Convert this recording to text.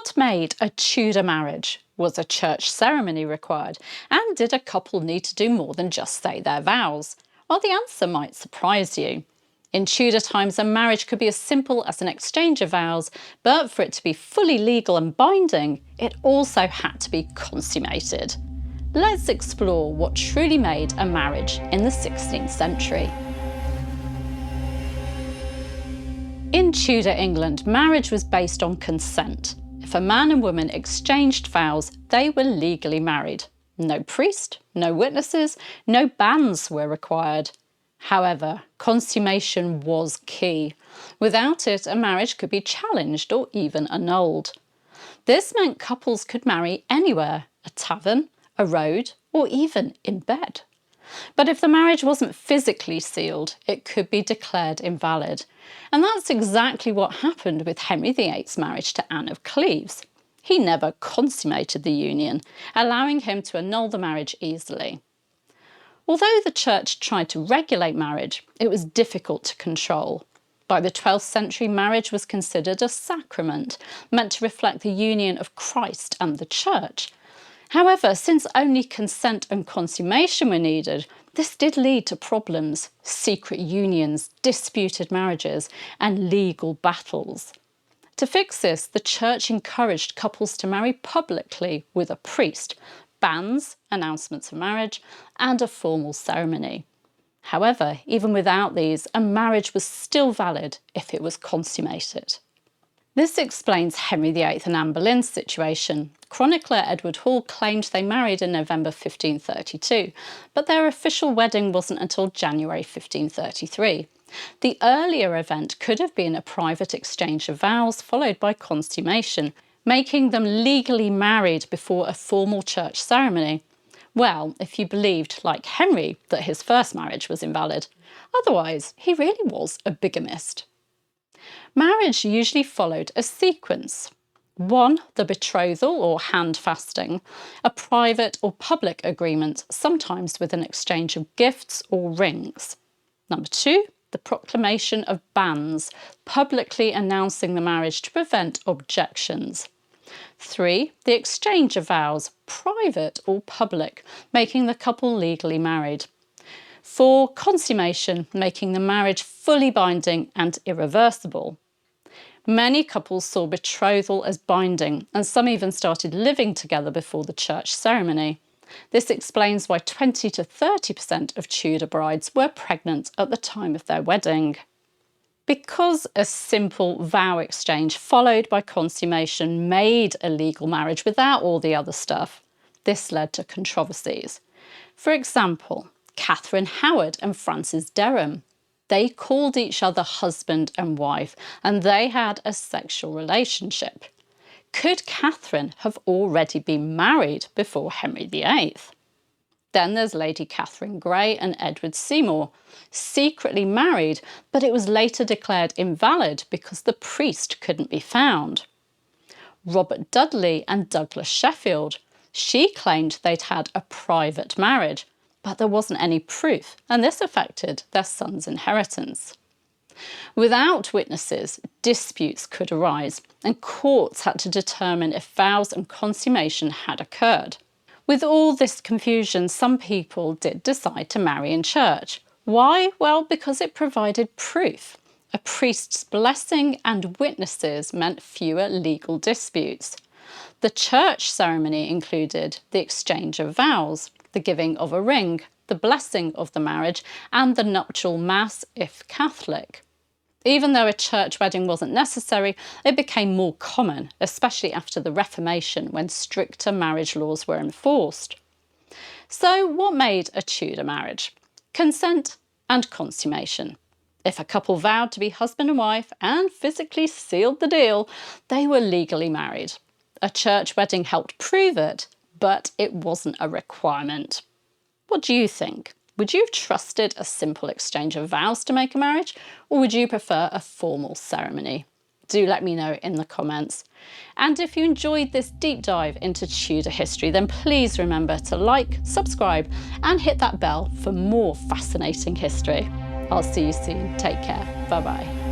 What made a Tudor marriage? Was a church ceremony required? And did a couple need to do more than just say their vows? Well, the answer might surprise you. In Tudor times, a marriage could be as simple as an exchange of vows, but for it to be fully legal and binding, it also had to be consummated. Let's explore what truly made a marriage in the 16th century. In Tudor England, marriage was based on consent. If a man and woman exchanged vows, they were legally married. No priest, no witnesses, no banns were required. However, consummation was key. Without it, a marriage could be challenged or even annulled. This meant couples could marry anywhere: a tavern, a road, or even in bed. But if the marriage wasn't physically sealed, it could be declared invalid. And that's exactly what happened with Henry VIII's marriage to Anne of Cleves. He never consummated the union, allowing him to annul the marriage easily. Although the church tried to regulate marriage, it was difficult to control. By the 12th century, marriage was considered a sacrament, meant to reflect the union of Christ and the church. However, since only consent and consummation were needed, this did lead to problems: secret unions, disputed marriages, and legal battles. To fix this, the church encouraged couples to marry publicly with a priest, bans, announcements of marriage, and a formal ceremony. However, even without these, a marriage was still valid if it was consummated. This explains Henry VIII and Anne Boleyn's situation. Chronicler Edward Hall claimed they married in November 1532, but their official wedding wasn't until January 1533. The earlier event could have been a private exchange of vows followed by consummation, making them legally married before a formal church ceremony. Well, if you believed, like Henry, that his first marriage was invalid. Otherwise, he really was a bigamist. Marriage usually followed a sequence. 1. The betrothal or handfasting, a private or public agreement, sometimes with an exchange of gifts or rings. 2. The proclamation of bans, publicly announcing the marriage to prevent objections. 3. The exchange of vows, private or public, making the couple legally married. 4. Consummation, making the marriage fully binding and irreversible. Many couples saw betrothal as binding, and some even started living together before the church ceremony. This explains why 20 to 30% of Tudor brides were pregnant at the time of their wedding. Because a simple vow exchange followed by consummation made a legal marriage without all the other stuff, this led to controversies. For example, Catherine Howard and Francis Derham. They called each other husband and wife, and they had a sexual relationship. Could Catherine have already been married before Henry VIII? Then there's Lady Catherine Grey and Edward Seymour, secretly married, but it was later declared invalid because the priest couldn't be found. Robert Dudley and Douglas Sheffield. She claimed they'd had a private marriage, but there wasn't any proof, and this affected their son's inheritance. Without witnesses, disputes could arise, and courts had to determine if vows and consummation had occurred. With all this confusion, some people did decide to marry in church. Why? Well, because it provided proof. A priest's blessing and witnesses meant fewer legal disputes. The church ceremony included the exchange of vows, the giving of a ring, the blessing of the marriage, and the nuptial mass if Catholic. Even though a church wedding wasn't necessary, it became more common, especially after the Reformation, when stricter marriage laws were enforced. So what made a Tudor marriage? Consent and consummation. If a couple vowed to be husband and wife and physically sealed the deal, they were legally married. A church wedding helped prove it, but it wasn't a requirement. What do you think? Would you have trusted a simple exchange of vows to make a marriage, or would you prefer a formal ceremony? Do let me know in the comments. And if you enjoyed this deep dive into Tudor history, then please remember to like, subscribe, and hit that bell for more fascinating history. I'll see you soon. Take care. Bye-bye.